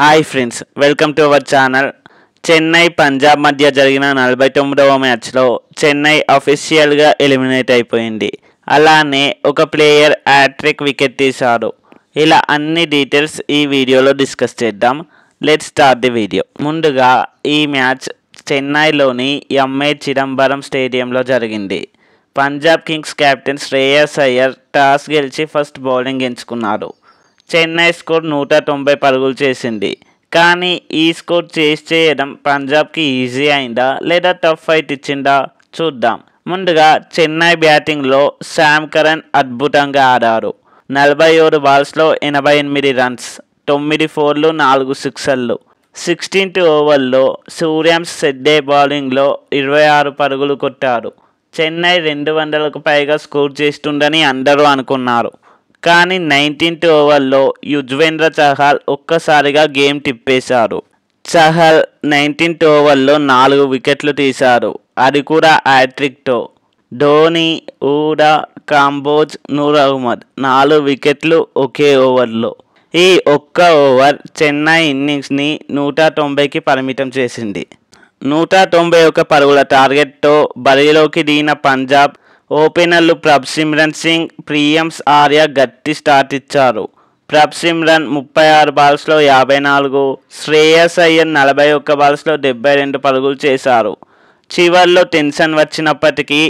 Hi friends, welcome to our channel. Chennai Punjab మధ్య జరిగిన 49వ మ్యాచ్లో చెన్నై అఫీషియల్గా ఎలిమినేట్ అయిపోయింది. అలానే ఒక ప్లేయర్ హ్యాట్రిక్ వికెట్ తీశాడు. ఇలా అన్ని డీటెయిల్స్ ఈ వీడియోలో డిస్కస్ చేద్దాం. Let's start the video. ముందుగా ఈ మ్యాచ్ చెన్నైలోని ఎంఏ చిదంబరం స్టేడియంలో జరిగింది. Punjab Kings captain Shreyas Iyer toss గెలిచి ఫస్ట్ బౌలింగ్ ఎంచుకున్నాడు. చెన్నై స్కోర్ 190 పరుగులు చేసింది. కానీ ఈ స్కోర్ చేయడం పంజాబ్కి ఈజీ అయిందా లేదా టఫ్ ఫైట్ ఇచ్చిందా చూద్దాం. ముందుగా చెన్నై బ్యాటింగ్లో శామ్ కరన్ అద్భుతంగా ఆడారు. 47 బాల్స్లో 88 రన్స్, 9 ఫోర్లు, 4 సిక్సర్లు. 16th ఓవర్లో సూర్యాంశ్ సెడ్డే బౌలింగ్లో 26 పరుగులు కొట్టారు. చెన్నై 200కు పైగా స్కోర్ చేస్తుందని అందరూ అనుకున్నారు. కానీ 19th ఓవర్లో యుజ్వేంద్ర చహల్ ఒక్కసారిగా గేమ్ తిప్పేశారు. చహల్ 19th ఓవర్లో 4 వికెట్లు తీశారు, అది కూడా హ్యాట్రిక్తో. ధోని, హూడా, కాంబోజ్, నూర్ అహ్మద్ 4 వికెట్లు ఒకే ఓవర్లో. ఈ ఒక్క ఓవర్ చెన్నై ఇన్నింగ్స్ని 190కి పరిమితం చేసింది. 191 పరుగుల టార్గెట్తో బరిలోకి దిగిన పంజాబ్ ఓపెనర్లు ప్రభ్సిమ్రన్ సింగ్, ప్రియాంశ్ ఆర్య గట్టి స్టార్ట్ ఇచ్చారు. ప్రభ్సిమ్రన్ 36 బాల్స్లో 54, శ్రేయస్ అయ్యర్ 41 బాల్స్లో 72 పరుగులు చేశారు. చివర్లో టెన్షన్ వచ్చినప్పటికీ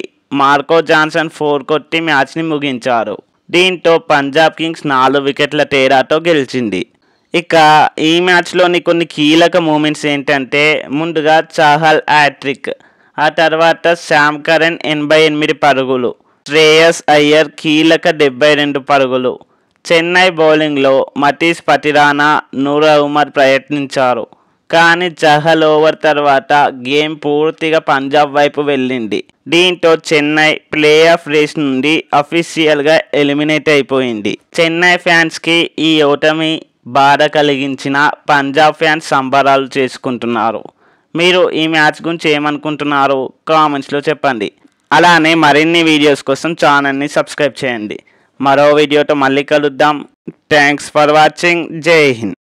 మార్కో జాన్సన్ 4 కొట్టి మ్యాచ్ని ముగించారు. దీంతో పంజాబ్ కింగ్స్ 4 వికెట్ల తేడాతో గెలిచింది. ఇక ఈ మ్యాచ్లోని కొన్ని కీలక మూమెంట్స్ ఏంటంటే, ముందుగా చహల్ హ్యాట్రిక్, ఆ తర్వాత శామ్ కరన్ 88 పరుగులు, శ్రేయస్ అయ్యర్ కీలక 72 పరుగులు. చెన్నై బౌలింగ్లో మతీస్ పతిరానా, నూర్ అహ్మద్ ప్రయత్నించారు. కానీ చహల్ ఓవర్ తర్వాత గేమ్ పూర్తిగా పంజాబ్ వైపు వెళ్ళింది. దీంతో చెన్నై ప్లే ఆఫ్ రేస్ నుండి అఫీషియల్గా ఎలిమినేట్ అయిపోయింది. చెన్నై ఫ్యాన్స్కి ఈ ఓటమి బాధ కలిగించిన పంజాబ్ ఫ్యాన్స్ సంబరాలు చేసుకుంటున్నారు. మీరు ఈ మ్యాచ్ గురించి ఏమనుకుంటున్నారు కామెంట్స్లో చెప్పండి. అలానే మరిన్ని వీడియోస్ కోసం ఛానల్ని సబ్స్క్రైబ్ చేయండి. మరో వీడియోతో మళ్ళీ కలుద్దాం. Thanks for watching. జై హింద్.